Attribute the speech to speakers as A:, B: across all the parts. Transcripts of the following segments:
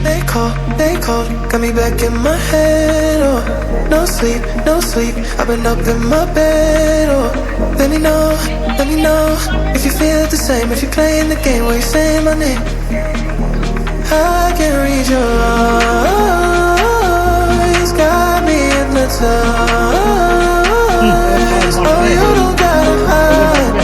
A: they called, got me back in my head, oh. No sleep, no sleep, I've been up in my bed, oh. Let me know, if you feel the same, if you're playing the game where you say my name. I can read your eyes, got me hypnotized. Oh, you don't gotta hide,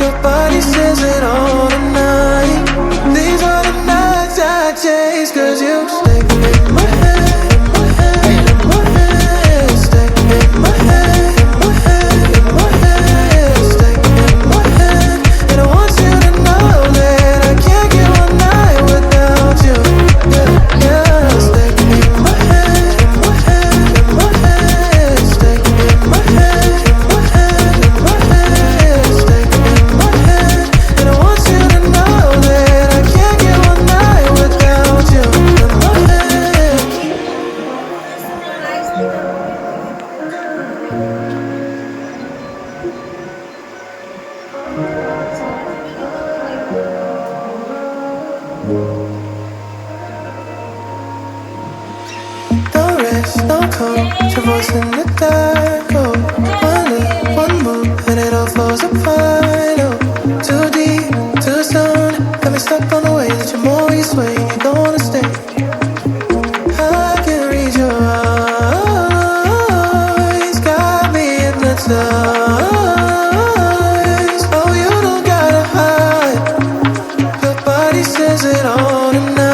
A: your body says it all tonight. These are the nights I chase, cause you stay in my head, in my head, in my head. Stay in my head, in my head, in my head. Stay in my head, and I want you to know that I can't get one night without you. Yeah, yeah. Stay in my head, in my head, in my head. Stay in my head, in my head, in my head. Stay in my head, and I want you to know that I can't get one night without you. In my head. No rest, no calm, your voice in the dark, oh. One look, one move, and it all falls apart, oh. Too deep, too soon, got me stuck on the way that you're always swaying, you don't wanna stay. I can read your eyes, got me hypnotized. Oh, you don't gotta hide, your body says it all tonight.